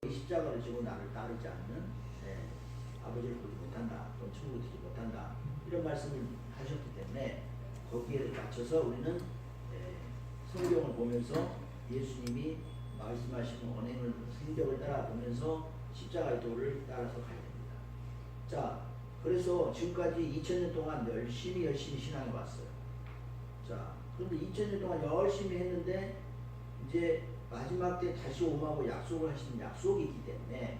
십자가를 지고 나를 따르지 않는 아버지를 보지 못한다, 또 천국을 듣지 못한다, 이런 말씀을 하셨기 때문에 거기에 맞춰서 우리는 성경을 보면서 예수님이 말씀하시는 언행을, 행적을 따라보면서 십자가의 도를 따라서 가야 됩니다. 자, 그래서 지금까지 2000년 동안 열심히 신앙해 왔어요. 자, 그런데 2000년 동안 열심히 했는데 이제 마지막 때 다시 오마고 약속을 하시는 약속이 있기 때문에,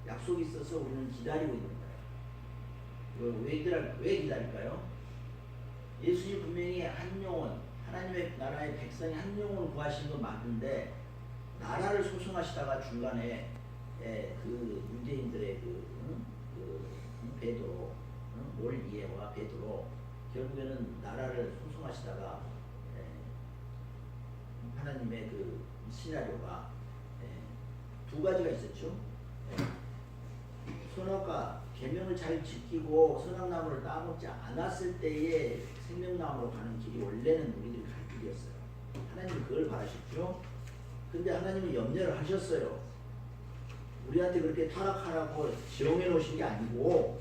약속이 있어서 우리는 기다리고 있는 거예요. 왜 기다릴까요? 예수님 분명히 한 영혼, 하나님의 나라의 백성이 한 영혼을 구하시는 건 맞는데, 나라를 소송하시다가 중간에 그 유대인들의 베드로, 몰리에와 베드로, 결국에는 나라를 소송하시다가 하나님의 그 시나리오가 두 가지가 있었죠. 선악과 계명을 잘 지키고 선악나무를 따먹지 않았을 때의 생명나무로 가는 길이 원래는 우리들이 갈 길이었어요. 하나님은 그걸 바라셨죠. 근데 하나님은 염려를 하셨어요. 우리한테 그렇게 타락하라고 지용해 놓으신 게 아니고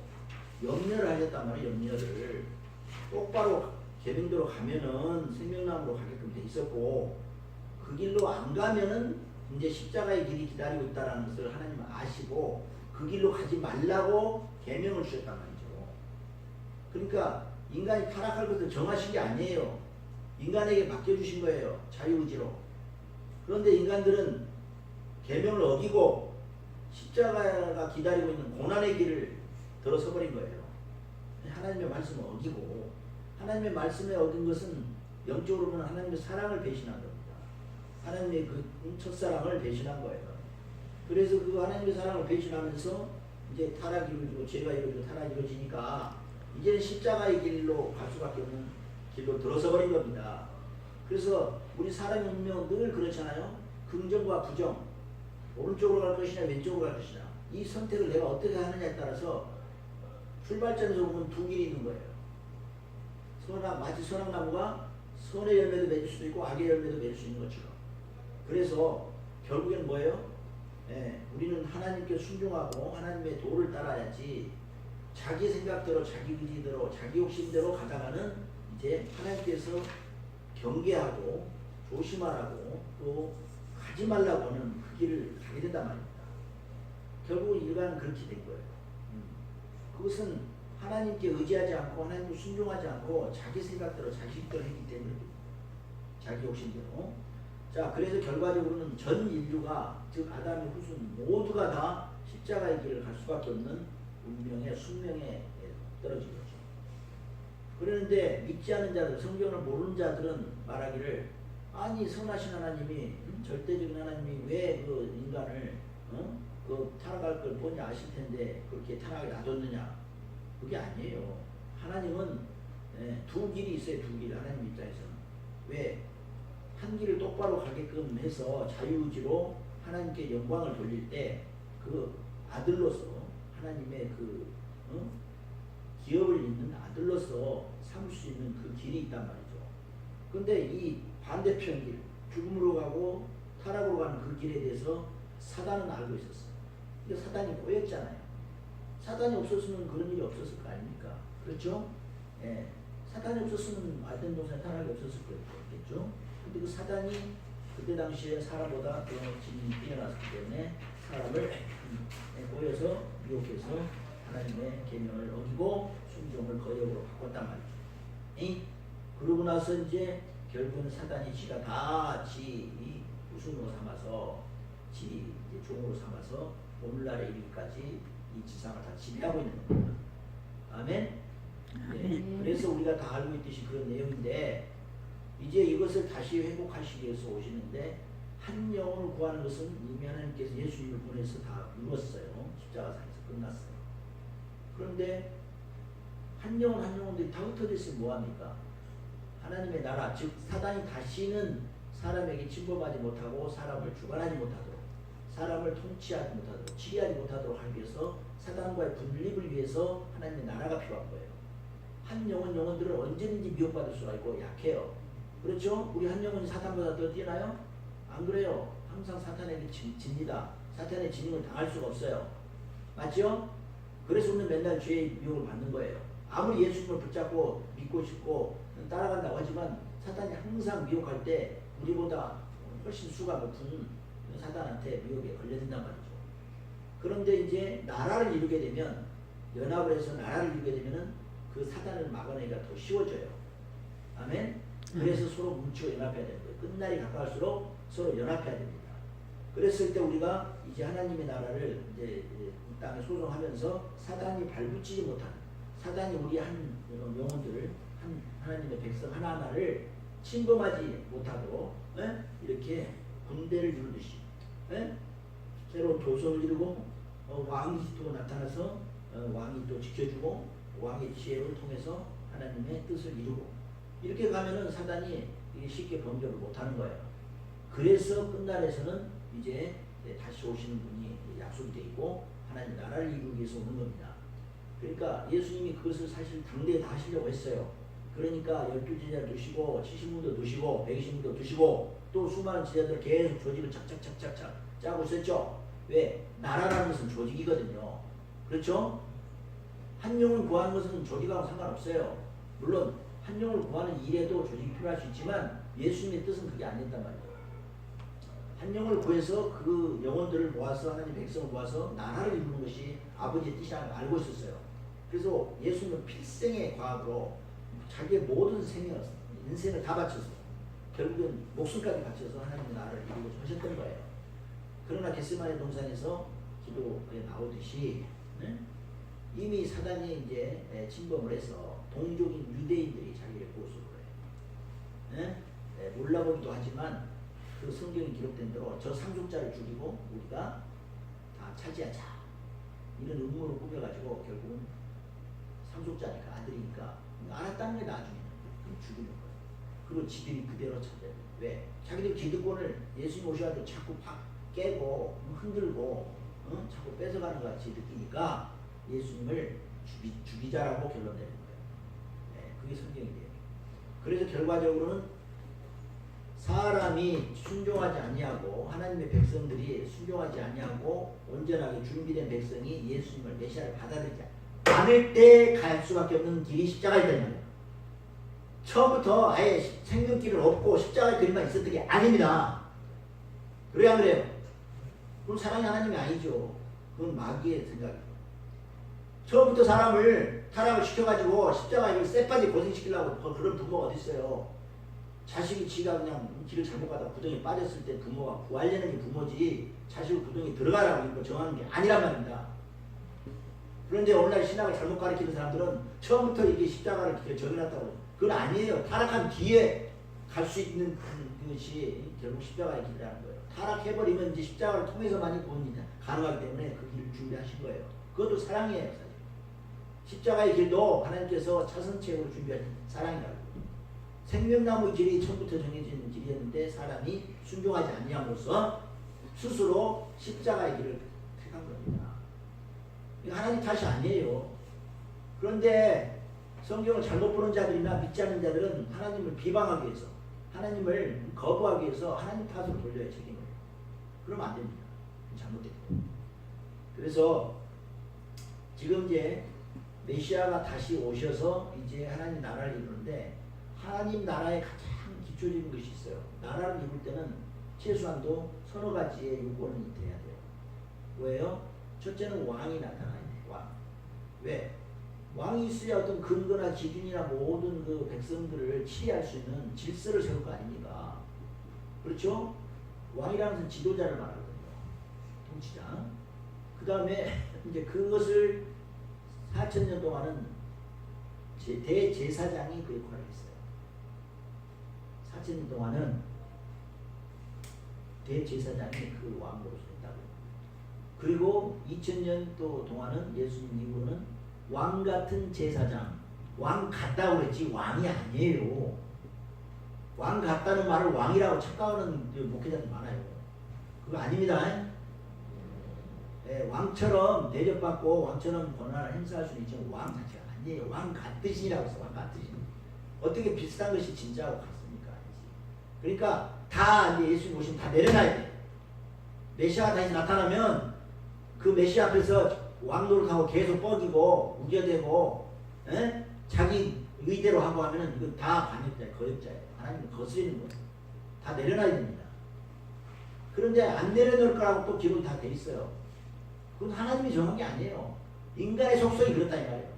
염려를 하셨단 말이에요. 염려를 똑바로 계명대로 가면은 생명나무로 가게끔 돼 있었고, 그 길로 안 가면은 이제 십자가의 길이 기다리고 있다는 것을 하나님은 아시고 그 길로 가지 말라고 계명을 주셨단 말이죠. 그러니까 인간이 타락할 것을 정하신 게 아니에요. 인간에게 맡겨주신 거예요. 자유의지로. 그런데 인간들은 계명을 어기고 십자가가 기다리고 있는 고난의 길을 들어서 버린 거예요. 하나님의 말씀을 어기고, 하나님의 말씀에 어긴 것은 영적으로 보면 하나님의 사랑을 배신한 겁니다. 하나님의 그 첫사랑을 배신한 거예요. 그래서 그 하나님의 사랑을 배신하면서 이제 타락이 이루어지고 죄가 이루어지고 타락이 이루어지니까 이제는 십자가의 길로 갈 수밖에 없는 길로 들어서 버린 겁니다. 그래서 우리 사람의 운명은 늘 그렇잖아요. 긍정과 부정, 오른쪽으로 갈 것이냐 왼쪽으로 갈 것이냐, 이 선택을 내가 어떻게 하느냐에 따라서 출발점에서 보면 두 길이 있는 거예요. 마치 선악나무가 선의 열매도 맺을 수도 있고 악의 열매도 맺을 수 있는 것처럼. 그래서 결국엔 뭐예요? 우리는 하나님께 순종하고 하나님의 도를 따라야지, 자기 생각대로 자기 의지대로 자기 욕심대로 가다가는 이제 하나님께서 경계하고 조심하라고 또 가지 말라고 하는 그 길을 가게 된단 말입니다. 결국 인간은 그렇게 된 거예요. 그것은 하나님께 의지하지 않고 하나님께 순종하지 않고 자기 생각대로 자기 뜻대로 했기 때문에, 자기 욕심대로. 자, 그래서 결과적으로는 전 인류가, 즉 아담의 후손 모두가 다 십자가의 길을 갈 수밖에 없는 운명의 숙명에 떨어진 거죠. 그런데 믿지 않는 자들, 성경을 모르는 자들은 말하기를, 아니 선하신 하나님이, 절대적인 하나님이 왜 그 인간을 그 타락할 걸 뻔히 아실 텐데 그렇게 타락하게 놔뒀느냐. 그게 아니에요. 하나님은 두 길이 있어요. 두 길. 하나님 입장에서는. 왜? 한 길을 똑바로 가게끔 해서 자유의지로 하나님께 영광을 돌릴 때 그 아들로서 하나님의 그 기업을 잇는 아들로서 삼을 수 있는 그 길이 있단 말이죠. 근데 이 반대편 길, 죽음으로 가고 타락으로 가는 그 길에 대해서 사단은 알고 있었어요. 근데 사단이 꼬였잖아요. 사단이 없었으면 그런 일이 없었을 거 아닙니까? 그렇죠? 사단이 없었으면 아덴 동산에 타락이 없었을 거겠죠? 근데 그 사단이 그때 당시에 사람보다 더 지능이 뛰어났기 때문에 사람을 꼬여서 유혹해서 하나님의 계명을 어기고 순종을 거역으로 바꿨단 말이죠. 그러고 나서 이제 결국은 사단이 지가 다 지 후손으로 삼아서 지 종으로 삼아서 오늘날에 이르기까지 이 지상을 다 지배하고 있는 겁니다. 아멘? 네. 그래서 우리가 다 알고 있듯이 그런 내용인데, 이제 이것을 다시 회복하시기 위해서 오시는데, 한 영혼을 구하는 것은 이미 하나님께서 예수님을 보내서 다 이뤘어요. 십자가상에서 끝났어요. 그런데 한 영혼들이 다 흩어져 있으면 뭐합니까? 하나님의 나라, 즉 사단이 다시는 사람에게 침범하지 못하고 사람을 주관하지 못하도록, 사람을 통치하지 못하도록, 지배하지 못하도록 하기 위해서 사단과의 분립을 위해서 하나님의 나라가 필요한 거예요. 한 영혼들은 언제든지 미혹받을 수가 있고 약해요. 그렇죠? 우리 한 영혼이 사탄보다 더 뛰어나요? 안 그래요. 항상 사탄에게 집니다. 사탄의 진영을 당할 수가 없어요. 맞죠? 그래서 우리는 맨날 죄의 미혹을 받는 거예요. 아무리 예수님을 붙잡고 믿고 싶고 따라간다고 하지만 사탄이 항상 미혹할 때 우리보다 훨씬 수가 높은 사탄한테 미혹에 걸려든단 말이죠. 그런데 이제 나라를 이루게 되면, 연합을 해서 나라를 이루게 되면은 그 사단을 막아내기가 더 쉬워져요. 아멘? 그래서 서로 뭉치고 연합해야 되는 거예요. 끝날이 가까울수록 서로 연합해야 됩니다. 그랬을 때 우리가 이제 하나님의 나라를 이제 이 땅에 소송하면서 사단이 발붙이지 못하는, 사단이 우리 한 영혼들을, 하나님의 백성 하나하나를 침범하지 못하도록 이렇게 군대를 이루듯이 새로운 도성을 이루고 왕이 또 나타나서 왕이 또 지켜주고 왕의 지혜를 통해서 하나님의 뜻을 이루고, 이렇게 가면은 사단이 쉽게 범접을 못하는 거예요. 그래서 끝날에서는 이제 다시 오시는 분이 약속이 되어 있고 하나님 나라를 이루기 위해서 오는 겁니다. 그러니까 예수님이 그것을 사실 당대에 다 하시려고 했어요. 그러니까 12제자 두시고 70문도 두시고 120문도 두시고 또 수많은 제자들 계속 조직을 착착착착착 짜고 있었죠. 왜? 나라라는 것은 조직이거든요. 그렇죠? 한 영을 구하는 것은 조직하고 상관없어요. 물론 한 영을 구하는 일에도 조직이 필요할 수 있지만 예수님의 뜻은 그게 아니었단 말이에요. 한 영을 구해서 그 영혼들을 모아서 하나님 백성을 모아서 나라를 이루는 것이 아버지의 뜻이라는 걸 알고 있었어요. 그래서 예수님은 필생의 과학으로 자기의 모든 생명, 인생을 다 바쳐서 결국은 목숨까지 바쳐서 하나님의 나라를 이루고 하셨던 거예요. 그러나 겟세마네 동산에서 기도에 나오듯이 이미 사단이 이제 침범을 해서 동족인 유대인들이 자기를 보수를 해요. 몰라보기도 하지만 그 성경에 기록된 대로 저 상속자를 죽이고 우리가 다 차지하자, 이런 음모를 꾸며가지고 결국은 상속자니까, 아들이니까 알았다는 게 나중에는 죽이는 거예요. 그리고 지들이 그대로 찾아요. 왜? 자기들 기득권을 예수님 오셔가지고 자꾸 팍 깨고 흔들고 자꾸 뺏어가는 것 같이 느끼니까 예수님을 죽이자라고 결론 내는 거예요. 그게 성경이에요. 그래서 결과적으로는 사람이 순종하지 아니하고, 하나님의 백성들이 순종하지 아니하고 온전하게 준비된 백성이 예수님을 메시아를 받아들이지 않을 때 갈 수밖에 없는 길이 십자가이다. 처음부터 아예 생명길을 없고 십자가의 길만 있었던 게 아닙니다. 그래야 안 그래요? 그럼 사랑이 하나님이 아니죠. 그건 마귀의 생각이에요. 처음부터 사람을 타락을 시켜가지고 십자가에 쎄빠지 고생시키려고 그런 부모가 어디 있어요. 자식이 지가 그냥 길을 잘못 가다 구덩이에 빠졌을 때 부모가 구하려는 게 부모지, 자식을 구덩이에 들어가라고 정하는 게 아니란 말입니다. 그런데 오늘날 신학을 잘못 가르치는 사람들은 처음부터 이게 십자가를 정해놨다고, 그건 아니에요. 타락한 뒤에 갈 수 있는 그것이 결국 십자가의 길이라는 거예요. 타락해버리면 이제 십자가를 통해서만이 구원이 가능하기 때문에 그 길을 준비하신 거예요. 그것도 사랑이에요. 사실. 십자가의 길도 하나님께서 차선책으로 준비하신 사랑이라고. 생명나무 길이 처음부터 정해진 길이었는데 사람이 순종하지 아니함으로써 스스로 십자가의 길을 택한 겁니다. 이거 하나님 탓이 아니에요. 그런데 성경을 잘못 보는 자들이나 믿지 않는 자들은 하나님을 비방하기 위해서, 하나님을 거부하기 위해서 하나님 탓으로 돌려야 책임을. 그러면 안 됩니다. 잘못됐고. 그래서 지금 이제 메시아가 다시 오셔서 이제 하나님 나라를 이루는데, 하나님 나라의 가장 기초적인 것이 있어요. 나라를 이룰 때는 최소한도 서너 가지의 요건이 돼야 돼요. 왜요? 첫째는 왕이 나타나야 돼요. 왕. 왜? 왕이 있어야 어떤 근거나 기준이나 모든 그 백성들을 치리할 수 있는 질서를 세울 거 아닙니까? 그렇죠? 왕이라는 것은 지도자를 말하거든요. 통치자. 그 다음에 이제 그것을 4,000년 동안은 대제사장이 그 역할을 했어요. 4,000년 동안은 대제사장이 그 왕으로서 했다고. 그리고 2000년 또 동안은 예수님 이후로는 왕 같은 제사장, 왕 같다고 그랬지 왕이 아니에요. 왕 같다는 말을 왕이라고 착각하는 목회자들 많아요. 그거 아닙니다. 왕처럼 대접받고 왕처럼 권한을 행사할 수는 있지만 왕 자체가 아니에요. 왕 같으시라고 해서 왕 같으시. 어떻게 비슷한 것이 진짜하고 같습니까? 그러니까 다 이제 예수님 오시면 다 내려놔야 돼. 메시아가 다시 나타나면 그 메시아 앞에서 왕노릇하고 계속 뻐기고 우겨대고 자기 의대로 하고 하면은 이거 다 반역자예요. 거역자예요. 하나님은 거스리는 거예요. 다 내려놔야 됩니다. 그런데 안 내려놓을 거라고 또 기록이 다 돼 있어요. 그건 하나님이 정한 게 아니에요. 인간의 속성이 그렇다 이 말이에요.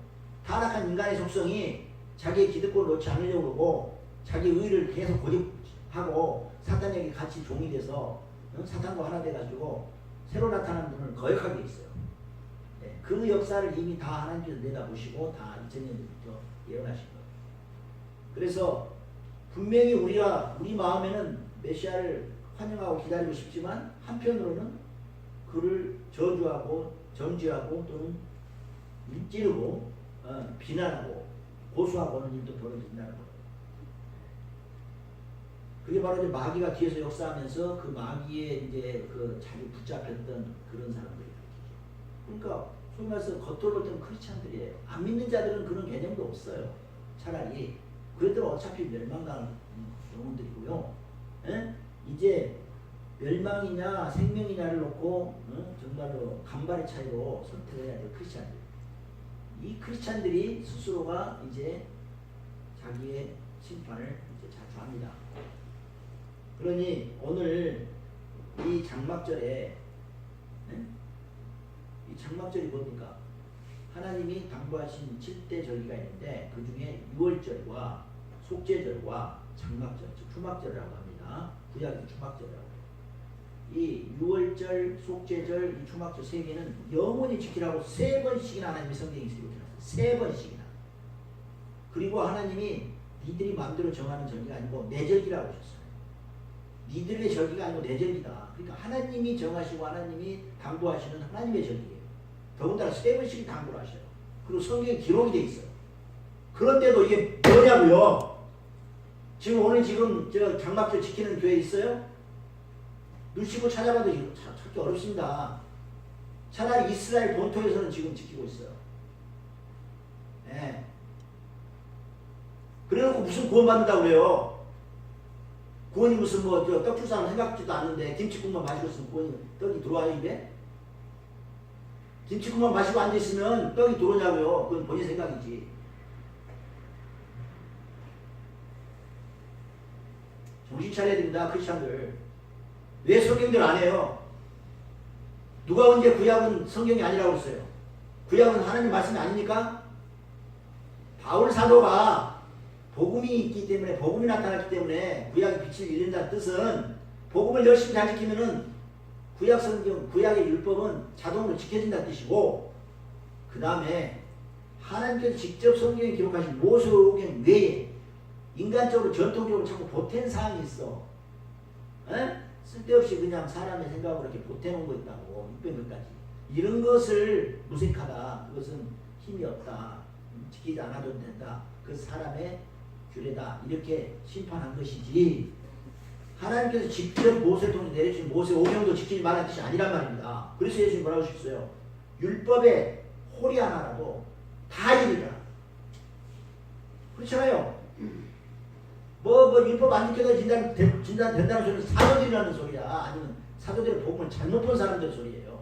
타락한 인간의 속성이 자기의 기득권을 놓지 않으려고 그러고 자기 의를 계속 고집하고 사탄에게 같이 종이 돼서 사탄과 하나 돼가지고 새로 나타난 분을 거역하게 있어요. 네, 그 역사를 이미 다 하나님께서 내다보시고 다 2000년 전부터 예언하신 거예요. 그래서 분명히 우리 마음에는 메시아를 환영하고 기다리고 싶지만 한편으로는 그를 저주하고 정죄하고 또는 찌르고 비난하고 고소하고는 일도 벌어진다는 거예요. 그게 바로 이제 마귀가 뒤에서 역사하면서 그 마귀에 이제 그 자기 붙잡혔던 그런 사람들이 그러니까 소위 말해서 겉으로 볼 때는 크리스찬들이에요. 안 믿는 자들은 그런 개념도 없어요. 차라리 그들은 어차피 멸망당한 영혼들이고요. 이제 멸망이냐 생명이냐를 놓고 정말로 간발의 차이로 선택해야 될 크리스찬들. 이 크리스찬들이 스스로가 이제 자기의 심판을 이제 자초합니다. 그러니 오늘 이 장막절에 이 장막절이 뭡니까? 하나님이 당부하신 7대 절기가 있는데 그 중에 유월절과 속죄절과 장막절, 즉 추막절이라고 합니다. 구약에서 추막절이라고 해요. 이 유월절, 속죄절, 이 추막절 세 개는 영원히 지키라고 3번씩이나 하나님이 성경에 기록해놨어요. 3번씩이나. 그리고 하나님이 니들이 마음대로 정하는 절기가 아니고 내 절기라고 하셨어요. 니들의 절기가 아니고 내 절기다. 그러니까 하나님이 정하시고 하나님이 당부하시는 하나님의 절기예요. 더군다나 3번씩 당부를 하셔요. 그리고 성경에 기록이 돼 있어요. 그런데도 이게 뭐냐고요? 지금 오늘 저 장막절 지키는 교회 있어요? 눈치고 찾아봐도 찾기 어렵습니다. 차라리 이스라엘 본토에서는 지금 지키고 있어요. 네. 그래놓고 무슨 구원받는다고 그래요? 구원이 무슨 떡주사는 해갖지도 않는데 김치국만 마시고 있으면 구원이 떡이 들어와요 입에? 김치국만 마시고 앉아있으면 떡이 들어오냐고요? 그건 본인 생각이지. 정신 차려야 됩니다. 크리스찬들. 왜 성경대로 안 해요? 누가 언제 구약은 성경이 아니라고 그랬어요? 구약은 하나님 말씀이 아닙니까? 바울 사도가 복음이 있기 때문에 복음이 나타났기 때문에 구약의 빛을 잃는다는 뜻은 복음을 열심히 잘 지키면은 구약 성경, 구약의 율법은 자동으로 지켜진다는 뜻이고 그 다음에 하나님께서 직접 성경에 기록하신 모세오경 외에 인간적으로 전통적으로 자꾸 보탠 사항이 있어. 쓸데없이 그냥 사람의 생각으로 이렇게 보태놓은 거 있다고 600명까지 이런 것을 무색하다. 그것은 힘이 없다. 지키지 않아도 된다. 그 사람의 규례다. 이렇게 심판한 것이지 하나님께서 직접 모세를 통해 내려주신 모세오경도 지키지 말라는 뜻이 아니란 말입니다. 그래서 예수님이 뭐라고 하셨어요? 율법에 홀이 하나라도 다 이루라. 그렇잖아요. 율법 안 지켜서 진단 된다는 소리는 사도들이라는 소리야. 아니면 사도들의 복음을 잘못 본 사람들 소리예요.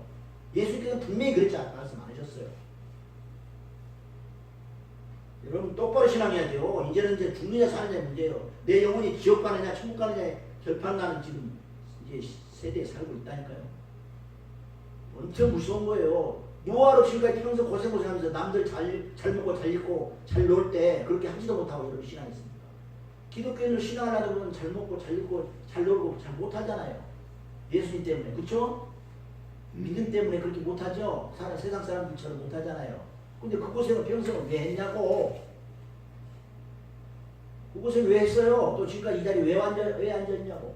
예수님께서 분명히 그랬지 말씀 안 하셨어요. 여러분 똑바로 신앙해야 돼요. 이제는 이제 죽느냐 사느냐 문제예요. 내 영혼이 지옥 가느냐 천국 가느냐 결판나는 지금 이제 세대에 살고 있다니까요. 엄청 무서운 거예요. 노아로 지금까지 평생 고생하면서 남들 잘 먹고 잘 입고 잘 놀 때 그렇게 하지도 못하고 여러분 신앙했습니다. 기독교인으로 신앙을 하다 보면 잘 먹고 잘 입고 잘 놀고 잘 못하잖아요. 예수님 때문에. 그렇죠? 믿음 때문에 그렇게 못하죠. 세상 사람들처럼 못하잖아요. 근데 그 고생을 평생을 왜 했냐고. 그 고생 왜 했어요? 또 지금까지 이 자리에 왜 앉았냐고.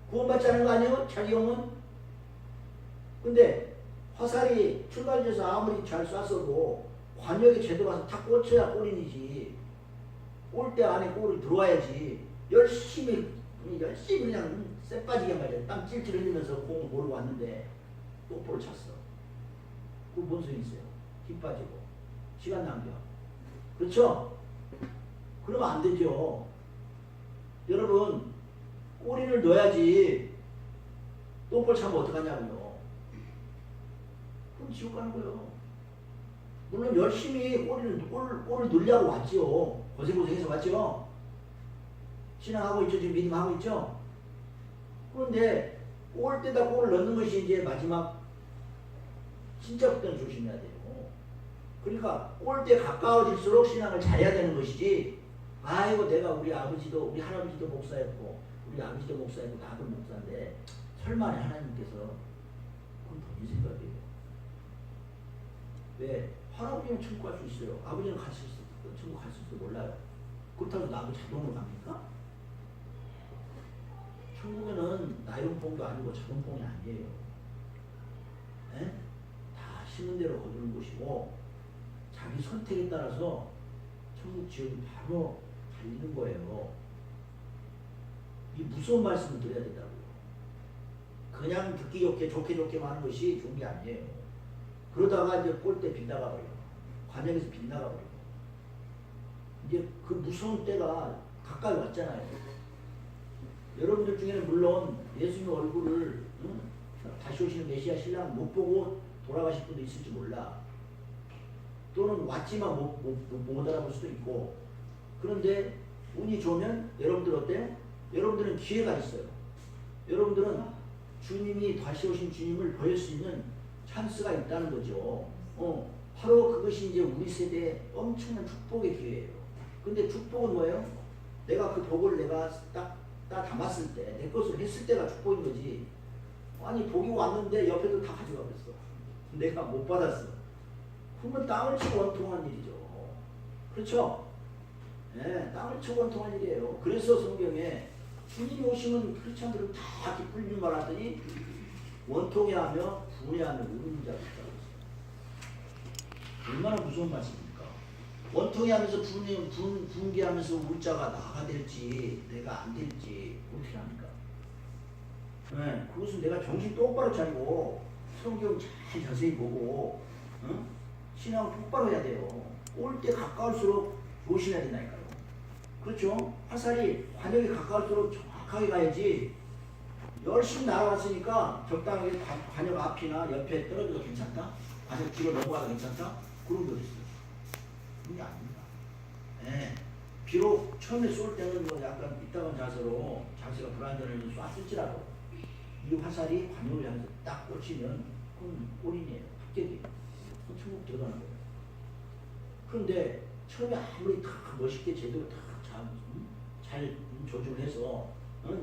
구원받지 않은 거 아니에요? 자기 영혼? 근데 화살이 출발지에서 아무리 잘 쐈어도 관역에 제대로 가서 탁 꽂혀야 골인이지. 골대 안에 골이 들어와야지. 열심히 그냥 쎄 빠지게 말이야. 땀 찔찔 흘리면서 공을 몰고 왔는데 똑볼을 찼어. 그거 뭔 소용이 있어요? 힘 빠지고 시간 낭비야. 그렇죠? 그러면 안 되죠. 여러분 꼬리를 넣어야지 똥볼 차면 어떡하냐고요. 그럼 지옥 가는 거예요. 물론 열심히 꼴을 늘려고 왔지요. 고생고생해서 왔죠. 신앙하고 있죠. 지금 믿음하고 있죠. 그런데 꼴 때다 꼴을 넣는 것이 이제 마지막 진짜 그때는 조심해야 돼요. 그러니까 꼴 때 가까워질수록 신앙을 잘해야 되는 것이지. 아이고 내가 우리 아버지도 우리 할아버지도 목사였고 우리 아버지도 목사였고 나도 목사인데 설마 하나님께서 그건 본인 생각이에요. 왜? 할아버지는 천국 갈 수 있어요. 아버지는 천국 갈 수도 몰라요. 그렇다고 나도 자동으로 갑니까? 천국에는 나이롱뽕도 아니고 자동뽕이 아니에요. 에? 다 심은 대로 거두는 곳이고 자기 선택에 따라서 천국 지역이 바로 달리는 거예요. 이 무서운 말씀을 드려야 된다고요. 그냥 듣기 좋게 하는 것이 좋은 게 아니에요. 그러다가 이제 꼴대 빗나가 버려요. 관역에서 빗나가 버려요. 이제 그 무서운 때가 가까이 왔잖아요. 여러분들 중에는 물론 예수님 얼굴을 다시 오시는 메시아 신랑 못 보고 돌아가실 분도 있을지 몰라. 또는 왔지만 못 알아볼 수도 있고. 그런데 운이 좋으면 여러분들 어때요? 여러분들은 기회가 있어요. 여러분들은 주님이 다시 오신 주님을 보일 수 있는 찬스가 있다는 거죠. 바로 그것이 이제 우리 세대의 엄청난 축복의 기회예요. 근데 축복은 뭐예요? 내가 그 복을 내가 딱 담았을 때, 내 것을 했을 때가 축복인 거지. 아니 복이 왔는데 옆에도 다 가져가 버렸어. 내가 못 받았어. 그러면 땅을 치고 원통한 일이죠. 그렇죠? 네, 땅을 치고 원통한 일이에요. 그래서 성경에 주님이 오시면 크리스찬들은 다 기쁠 줄 말하더니 원통해하며 분해하며 우는 자가 있다고 했어요. 얼마나 무서운 말씀입니까? 원통해하면서 분개하면서 울 자가 나가 될지 내가 안 될지 어떻게 합니까? 네, 그것은 내가 정신 똑바로 차리고 성경 잘 자세히 보고 신앙을 똑바로 해야 돼요. 올 때 가까울수록 조심해야 된다니까요. 그렇죠? 화살이 관역에 가까울수록 정확하게 가야지. 열심히 날아갔으니까 적당하게 관역 앞이나 옆에 떨어져도 괜찮다? 관역 뒤로 넘어가도 괜찮다? 그런 거 있어요. 그게 아닙니다. 네. 비록 처음에 쏠 때는 뭐 약간 이따간 자세가 불안전해서 쐈을지라도 이 화살이 관역을 향해서 딱 꽂히면 그건 올인이에요. 합격이에요. 천국 들어가는 거예요. 그런데 처음에 아무리 다 멋있게 제대로 잘 조준을 해서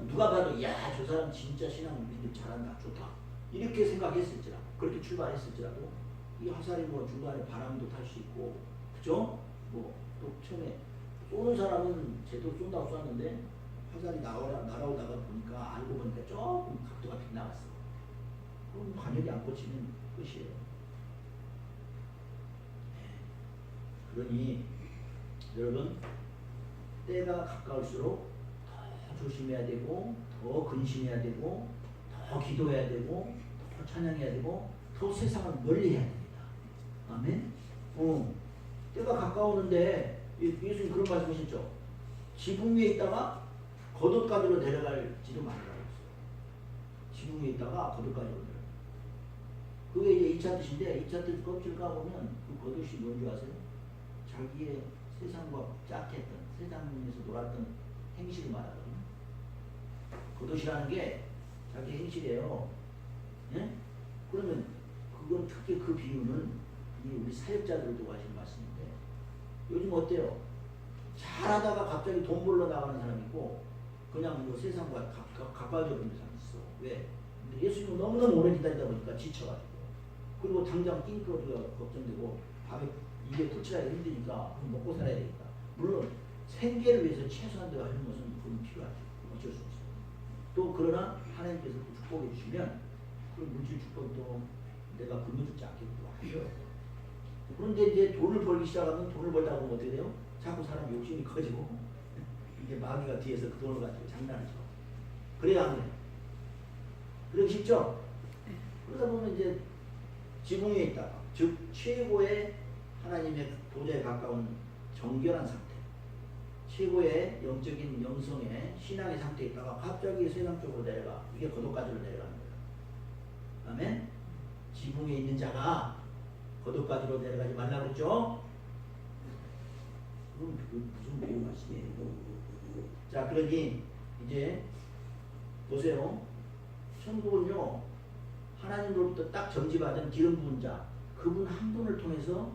누가 봐도 야, 저 사람 진짜 신앙 믿음 잘한다, 좋다 이렇게 생각했을지라도 그렇게 출발했을지라도 이 화살이 뭐 중간에 바람도 탈 수 있고 그죠? 뭐 또 처음에 쏘는 사람은 제대로 쏜다고 쐈는데 화살이 날아오다가 보니까 알고 보니까 조금 각도가 빗나갔어. 그럼 관역이 안 꽂히면 끝이에요. 그러니 여러분 때가 가까울수록 더 조심해야 되고 더 근심해야 되고 더 기도해야 되고 더 찬양해야 되고 더 세상을 멀리 해야 됩니다. 아멘. 때가 가까우는데 예수님 그런 말씀하셨죠. 지붕 위에 있다가 거듭가지로 내려갈지도 말라고 했어요. 지붕 위에 있다가 거듭가지로 내려갈. 그게 이제 2차 뜻인데 2차 뜻 껍질 까보면 그 거듭이 뭔지 아세요? 자기의 세상과 짝했던 세상에서 놀았던 행실을 말하거든요. 거듭이라는 게 자기 행실이에요. 예? 그러면 그건 특히 그 비유는 우리 사역자들도 하신 말씀인데 요즘 어때요? 잘하다가 갑자기 돈 벌러 나가는 사람이 있고 그냥 뭐 세상과 가까워져 버리는 사람이 있어. 왜? 예수님은 너무너무 오래 기다리다 보니까 지쳐가지고 그리고 당장 낑겨가 걱정되고 밥에 입에 토치하기 힘드니까 먹고 살아야 되니까 물론 생계를 위해서 최소한도로 하는 것은 그건 필요하죠. 어쩔 수 없어요. 또 그러나 하나님께서 그 축복해 주시면 그 물질 축복도 내가 굶어 죽지 않겠고 하죠. 그런데 이제 돈을 벌기 시작하면 돈을 벌다 보면 어떻게 돼요? 자꾸 사람 욕심이 커지고 이게 마귀가 뒤에서 그 돈을 가지고 장난을 쳐. 그래야 안 돼. 그러기 쉽죠? 그러다 보면 이제 지붕 위에 있다가 즉 최고의 하나님의 보좌에 가까운 정결한 상태 최고의 영적인 영성의 신앙의 상태에 있다가 갑자기 세상 쪽으로 내려가. 이게 거듭까지로 내려가는 거예요. 아멘. 지붕에 있는 자가 거듭가지로 내려가지 말라고 그랬죠. 그럼 무슨 내용 말씀이에요? 자, 그러니 이제 보세요. 천국은요, 하나님으로부터 딱 점지받은 기름 부은 자, 그분 한 분을 통해서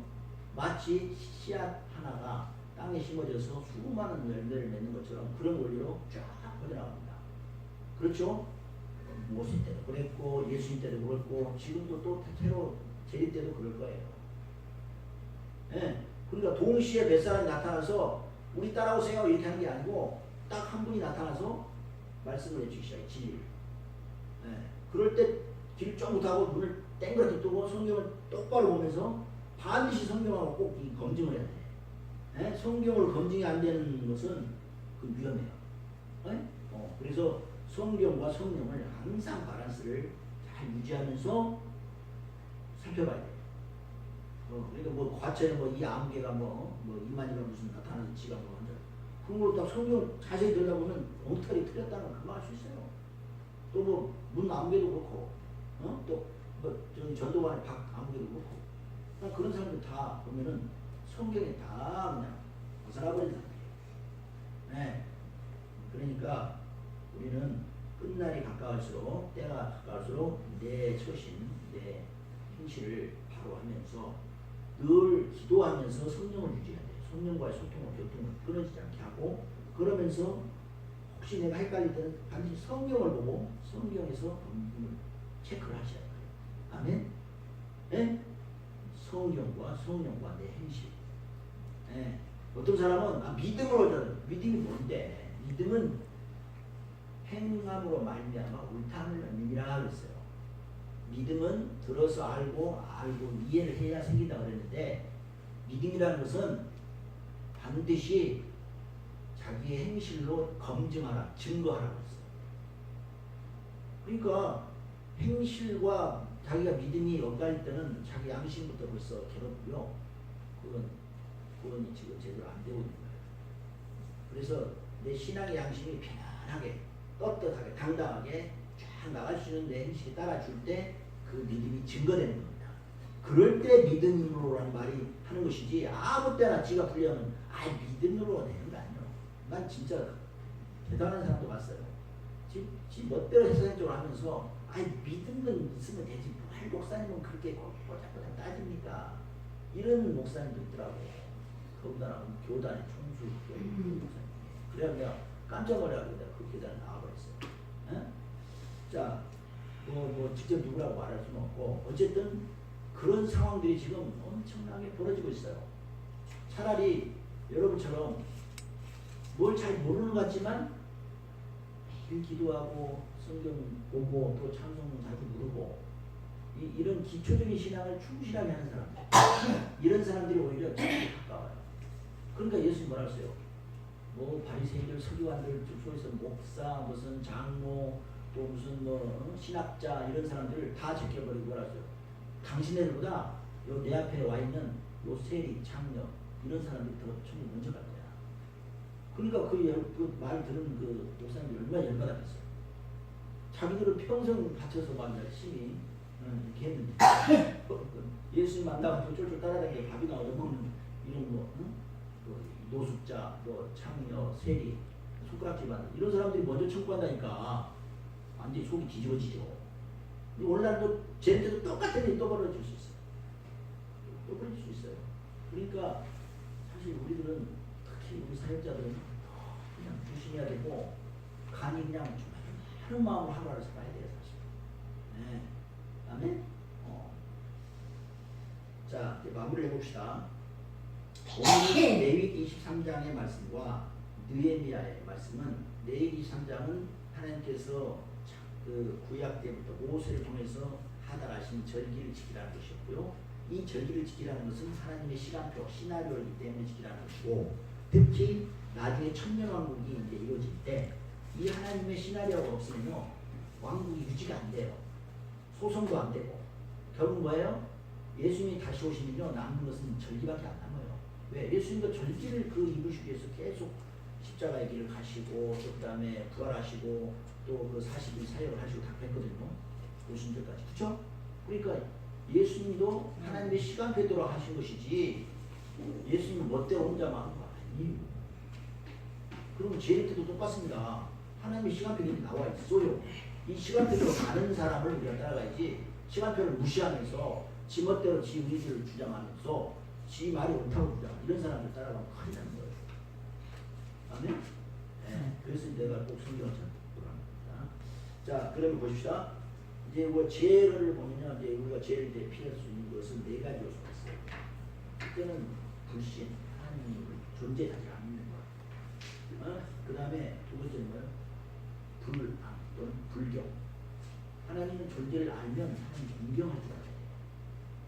마치 씨앗 하나가 땅에 심어져서 수많은 열매를 맺는 것처럼 그런 원리로 쫙 퍼져나갑니다. 그렇죠? 모세 때도 그랬고, 예수님 때도 그랬고, 지금도 또 테러 재림 때도 그럴 거예요. 예. 그러니까 동시에 몇 사람이 나타나서 우리 따라오세요 이렇게 하는 게 아니고 딱 한 분이 나타나서 말씀을 해주기 시작해. 진리를. 예. 그럴 때 길 쭉 못하고 눈을 땡그랗게 뜨고 성경을 똑바로 보면서 반드시 성경하고 꼭 이 검증을 해야 돼. 예? 성경을 검증이 안 되는 것은 그 위험해요. 예? 그래서 성경과 성령을 항상 바란스를 잘 유지하면서 살펴봐야 돼요. 그러니까 뭐 과천에 뭐 이 아무개가 뭐 이만희가 무슨 나타나서 지가 뭐 한다. 그런 걸 딱 성경 자세히 들여다보면 엉터리 틀렸다는 걸 금방 알 수 있어요. 또 뭐 문 아무개도 그렇고, 또 뭐 저기 전도관의 박 아무개도 그렇고, 그냥 그런 사람들 다 보면은 성경에 다 그냥 벗어나버린 사람이에요. 네. 그러니까 우리는 끝날이 가까울수록, 때가 가까울수록 내 처신, 내 행실을 바로 하면서 늘 기도하면서 성령을 유지해야 돼요. 성령과의 소통을, 교통을 끊어지지 않게 하고, 그러면서 혹시 내가 헷갈릴 때는 반드시 성경을 보고 성경에서 체크를 하셔야 돼요. 아멘? 네? 성경과 성령과 내 행실. 네. 어떤 사람은 믿음으로, 믿음이 뭔데? 믿음은 행함으로 말미암아 옳다는 의미라 그랬어요. 믿음은 들어서 알고 이해를 해야 생긴다 그랬는데, 믿음이라는 것은 반드시 자기의 행실로 검증하라, 증거하라고 했어요. 그러니까 행실과 자기가 믿음이 엇갈릴 때는 자기 양심부터 벌써 괴롭고요. 그건 지금 제대로 안 되고 있는 거예요. 그래서 내 신앙의 양심이 편안하게, 떳떳하게, 당당하게 쫙 나갈 수 있는 내 행실이 따라줄 때 그 믿음이 증거되는 겁니다. 그럴 때 믿음으로라는 말이 하는 것이지, 아무 때나 지가 풀려면 믿음으로 되는 거 아니에요. 난 진짜 대단한 사람도 봤어요. 지 멋대로 해석적으로 하면서 믿음은 있으면 되지, 뭘 목사님은 그렇게 꼬작꼬작 따집니까? 이런 목사님도 있더라고요. 거기다가 교단의 총수 목사님. 그래야 내가 깜짝 놀라고 내가 그 교단에 나와버렸어요. 에? 자, 뭐 직접 누구라고 말할 수는 없고, 어쨌든 그런 상황들이 지금 엄청나게 벌어지고 있어요. 차라리 여러분처럼 뭘 잘 모르는 것 같지만 매일 기도하고 성경 보고 또 찬송 자주 부르고 이런 기초적인 신앙을 충실하게 하는 사람들, 이런 사람들이 오히려 자기에 가까워요. 그러니까 예수님 뭐라 했어요? 뭐 바리새인들, 서기관들 중에서 목사, 무슨 장로, 또 무슨 뭐 신학자 이런 사람들을 다 제껴버리고 뭐라 했어요? 당신네들보다 요 내 앞에 와 있는 요 세리, 장녀 이런 사람들이 더 천국 먼저 갈 거야. 그러니까 그 말 들은 그 목사님들 얼마나 열받았겠어요. 자기들은 평생 바쳐서 막 열심히 이렇게 했는데 예수님 만나고 쫄쫄 따라다니게 밥이나 얻어먹는 이런 노숙자, 창녀, 세리, 손가락질 받는 이런 사람들이 먼저 천국 간다니까 완전히 속이 뒤집어지죠. 오늘날도 쟤네들도 똑같은 일이 또 벌어질 수 있어요. 또 벌어질 수 있어요. 그러니까 사실 우리들은, 특히 우리 사역자들은 그냥 조심해야 되고, 간이 그냥 좀 하는 마음으로 하루하루 살아야 돼요, 사실. 네. 아멘? 자, 이제 마무리 해봅시다. 오늘 레위기 23장의 말씀과 느헤미야의 말씀은, 레위기 23장은 하나님께서 그 구약 때부터 모세를 통해서 하다가신 절기를 지키라는 것이었고요. 이 절기를 지키라는 것은 하나님의 시간표, 시나리오이기 때문에 지키라는 것이고, 특히 나중에 천년왕국이 이제 이루어질 때 이 하나님의 시나리오가 없으면요 왕국이 유지가 안 돼요. 소송도 안 되고, 결국 뭐예요? 예수님이 다시 오시면요 남는 것은 절기밖에 안 남아요. 왜? 예수님도 절기를 이루시기 위해서 계속 십자가의 길을 가시고, 그 다음에 부활하시고, 또 그 40일 사역을 하시고 다 그랬거든요. 오순절까지. 그쵸? 그러니까 예수님도 하나님의 시간표대로 하신 것이지 예수님은 멋대로 혼자만 한 거 아니에요. 그럼 재림 때도 똑같습니다. 하나님의 시간표가 나와 있어요. 이 시간표대로 가는 사람을 우리가 따라가야지 시간표를 무시하면서 지 멋대로 지 의지를 주장하면서 지 말이 옳다고 주장 이런 사람들 따라가면 큰일 나는 거예요. 아멘? 네. 그래서 내가 꼭 성경을 잘 보랍니다. 자, 그러면 보십시다. 이제 뭐 죄를 보면요, 이제 우리가 죄를 이제 피할 수 있는 것은 네 가지 요소가 있어요. 그때는 불신, 하나님을 존재하지 않는 것. 그 다음에 두 번째는 뭐예요? 불안 또는 불경. 하나님은 존재를 알면 하나님 공경할 줄 알아야 돼요.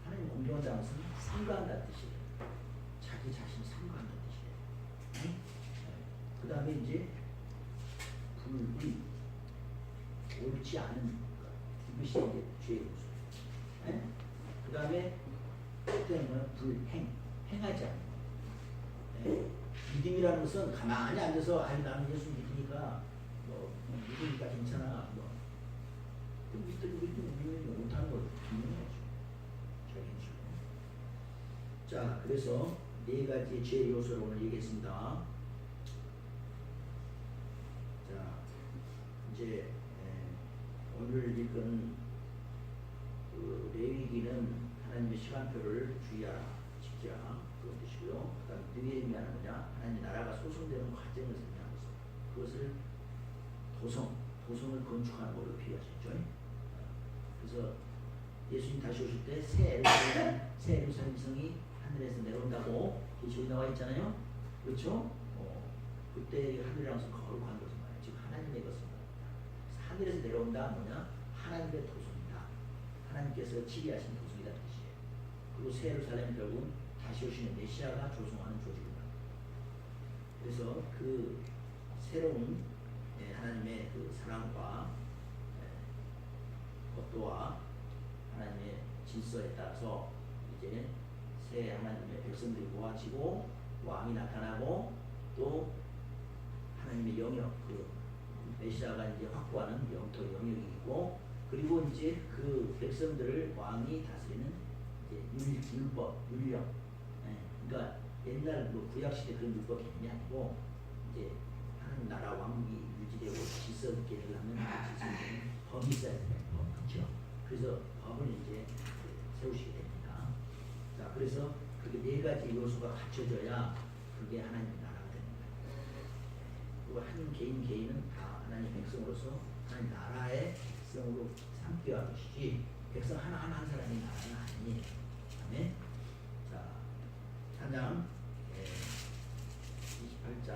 하나님 공경한다는 것은 삼가한다는 뜻이에요. 자기 자신을 삼가한다는 뜻이에요. 그 다음에 이제 불의, 옳지 않은 것. 이것이 이제 죄의 요소예요. 그 다음에 때는 불행, 행하지 않는 것. 믿음이라는 것은 가만히 앉아서 아니 나는 예수 믿으니까 뭐 믿으니까 괜찮아. 뭐 믿으면 못하는 걸 믿는 거죠. 자, 그래서 네 가지 죄 요소를 오늘 얘기했습니다. 자, 이제 오늘 읽은 그 레위기는 하나님의 시간표를 주의하라, 지키라 그런 뜻이고요. 그다음 느헤미야는 뭐냐? 하나님의 나라가 소송되는 과정을 설명하고 있어요. 그것을 도성을 건축하는 걸로 비유하셨죠. 그래서 예수님 다시 오실 때 새 예루살렘 성이 하늘에서 내려온다고 계시록에 나와 있잖아요. 그렇죠? 그때 하늘이라는 것은 거룩한 것을 말해요. 지금 하나님의 것을 말합니다. 하늘에서 내려온다 뭐냐? 하나님의 도성이다. 하나님께서 치리하신 도성이라는 뜻이에요. 그리고 새 예루살렘 결국은 다시 오시는 메시아가 조성하는 조직입니다. 그래서 그 새로운 하나님의 그 사랑과 법도와 하나님의 질서에 따라서 이제 새 하나님의 백성들이 모아지고 왕이 나타나고 또 하나님의 영역 그 메시아가 이제 확보하는 영토 영역이 있고 그리고 이제 그 백성들을 왕이 다스리는 이제 율법 율령 그러니까 옛날 뭐 구약 시대 그런 율법 개념이 아니고 이제 하나님 나라 왕국이 유지되고 질서 있게 되려면 그 질서는 법이 있어야 돼요. 그렇죠? 그래서 법을 이제 세우시게 됩니다. 자, 그래서 그렇게 네 가지 요소가 갖춰져야 그게 하나님 나라가 되는 거예요. 그리고 한 개인은 다 하나님 백성으로서 하나님 나라의 백성으로 삼게 할 것이지 백성 하나하나 한 사람이 나라는 아니에요. 아멘. 자, 4장 28장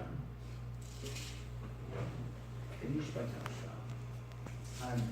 168장 합시다. 하나님